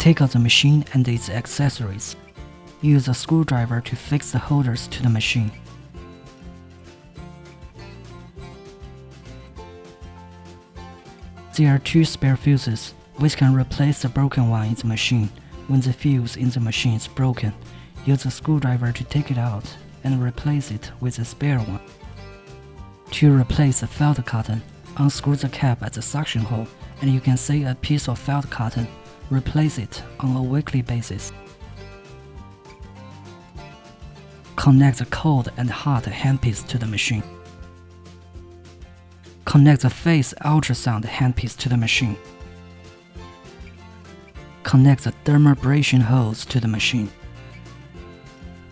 Take out the machine and its accessories. Use a screwdriver to fix the holders to the machine. There are 2 spare fuses, which can replace the broken one in the machine. When the fuse in the machine is broken, use a screwdriver to take it out and replace it with a spare one. To replace the felt cotton, unscrew the cap at the suction hole, and you can see a piece of felt cotton. Replace it on a weekly basis. Connect the cold and hot handpiece to the machine. Connect the phase ultrasound handpiece to the machine. Connect the dermabrasion hose to the machine.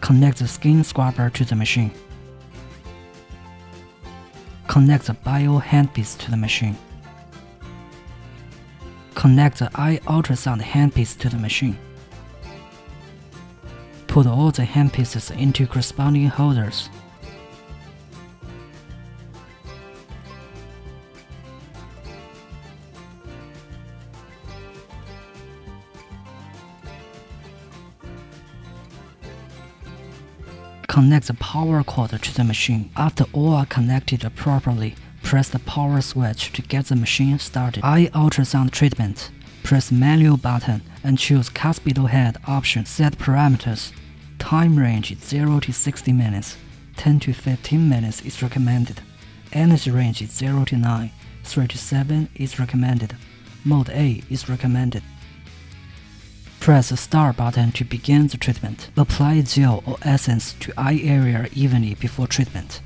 Connect the skin scrubber to the machine. Connect the bio handpiece to the machine. Connect the eye ultrasound handpiece to the machine. Put all the handpieces into corresponding holders. Connect the power cord to the machine. After all are connected properly, press the power switch to get the machine started. Eye ultrasound treatment. Press manual button and choose cuspidal head option. Set parameters. Time range 0 to 60 minutes. 10 to 15 minutes is recommended. Energy range 0 to 9. 3 to 7 is recommended. Mode A is recommended. Press the start button to begin the treatment. Apply gel or essence to eye area evenly before treatment.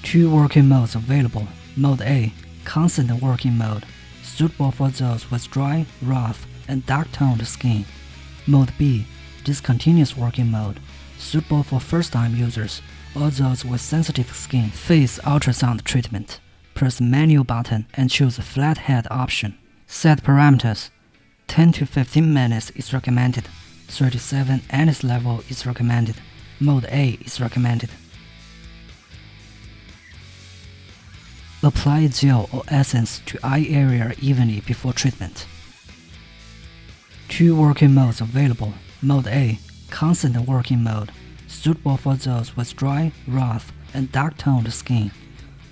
2 working modes available. Mode A, constant working mode, suitable for those with dry, rough, and dark-toned skin. Mode B, discontinuous working mode, suitable for first-time users or those with sensitive skin. Phase ultrasound treatment. Press manual button and choose the flat head option. Set parameters. 10 to 15 minutes is recommended. 37 anise level is recommended. Mode A is recommended. Apply gel or essence to eye area evenly before treatment. 2 working modes available. Mode A, constant working mode, suitable for those with dry, rough, and dark-toned skin.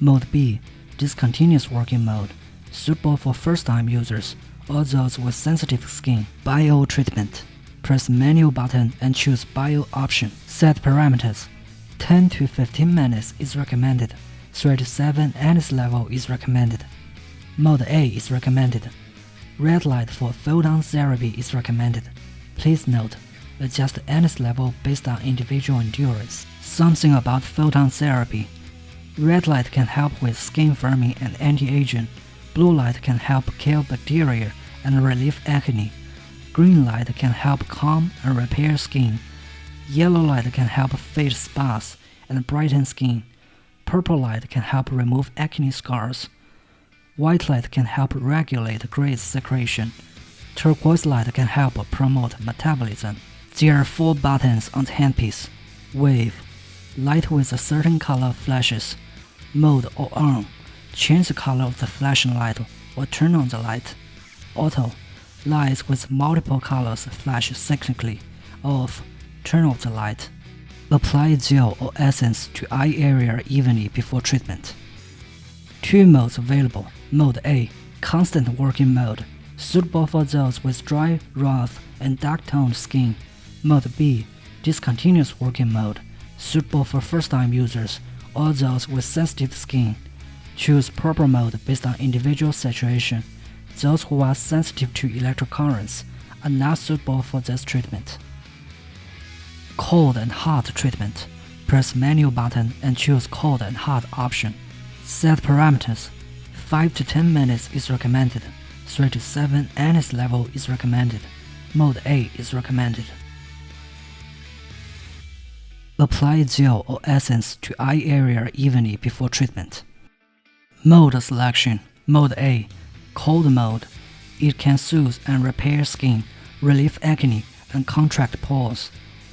Mode B, discontinuous working mode, suitable for first-time users or those with sensitive skin. Bio treatment. Press manual button and choose bio option. Set parameters. 10 to 15 minutes is recommended. 3 to 7 anise level is recommended. Mode A is recommended. Red light for photon therapy is recommended. Please note, adjust anise level based on individual endurance. Something about photon therapy. Red light can help with skin firming and anti-aging. Blue light can help kill bacteria and relieve acne. Green light can help calm and repair skin. Yellow light can help fade spots and brighten skin. Purple light can help remove acne scars. White light can help regulate grease secretion. Turquoise light can help promote metabolism. There are 4 buttons on the handpiece. Wave. Light with a certain color flashes. Mode or on. Change the color of the flashing light or turn on the light. Auto. Lights with multiple colors flash cyclically. Off. Turn off the light. Apply gel or essence to eye area evenly before treatment. 2 modes available. Mode A, constant working mode, suitable for those with dry, rough, and dark-toned skin. Mode B, discontinuous working mode, suitable for first-time users or those with sensitive skin. Choose proper mode based on individual situation. Those who are sensitive to electric currents are not suitable for this treatment. Cold and hot treatment. Press manual button and choose cold and hot option. Set parameters. 5 to 10 minutes is recommended. 3 to 7 anise level is recommended. Mode A is recommended. Apply gel or essence to eye area evenly before treatment. Mode selection. Mode A, cold mode. It can soothe and repair skin, relieve acne, and contract pores.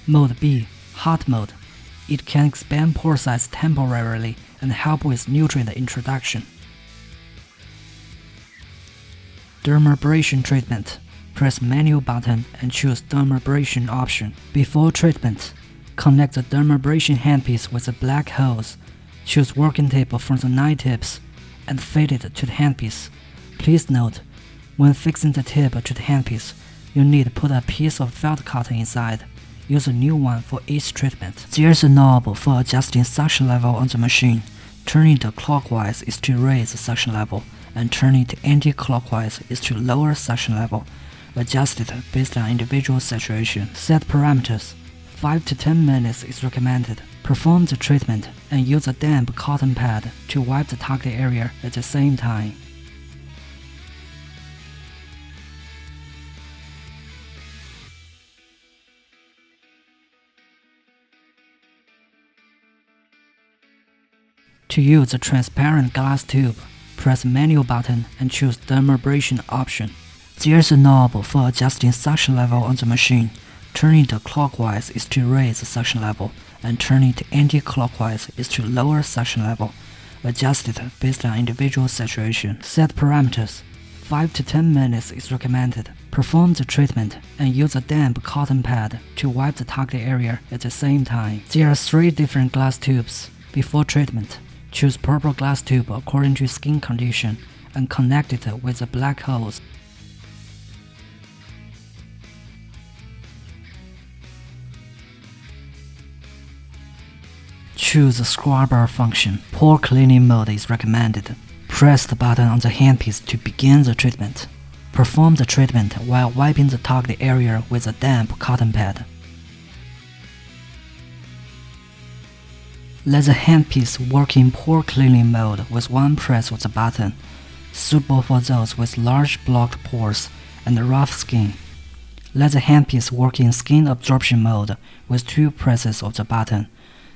Mode B, hot mode. It can expand pore size temporarily and help with nutrient introduction. Dermabrasion treatment. press manual button and choose dermabrasion option. Before treatment, connect the dermabrasion handpiece with the black holes. Choose working tip from the 9 tips and fit it to the handpiece. Please note, when fixing the tip to the handpiece, you need to put a piece of felt cotton inside. Use a new one for each treatment. There's a knob for adjusting suction level on the machine. Turning it clockwise is to raise the suction level, and turning it anti-clockwise is to lower suction level. Adjust it based on individual saturation. Set parameters. 5 to 10 minutes is recommended. Perform the treatment and use a damp cotton pad to wipe the target area at the same time. To use the transparent glass tube, press manual button and choose dermabrasion option. There's a knob for adjusting suction level on the machine. Turning it clockwise is to raise the suction level, and turning it anti-clockwise is to lower suction level. Adjust it based on individual saturation. Set parameters. 5 to 10 minutes is recommended. Perform the treatment and use a damp cotton pad to wipe the target area at the same time. There are 3 different glass tubes. Before treatment, choose purple glass tube according to skin condition and connect it with the black holes. Choose the scrubber function. Pore cleaning mode is recommended. Press the button on the handpiece to begin the treatment. Perform the treatment while wiping the target area with a damp cotton pad. Let the handpiece work in pore cleaning mode with 1 press of the button, suitable for those with large blocked pores and rough skin. Let the handpiece work in skin absorption mode with 2 presses of the button,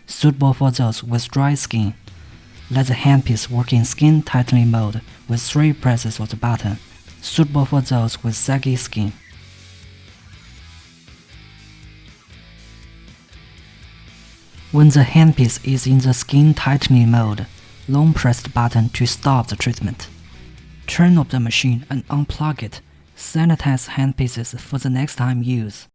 suitable for those with dry skin. Let the handpiece work in skin tightening mode with 3 presses of the button, suitable for those with saggy skin. When the handpiece is in the skin tightening mode, long press the button to stop the treatment. Turn off the machine and unplug it. Sanitize handpieces for the next time use.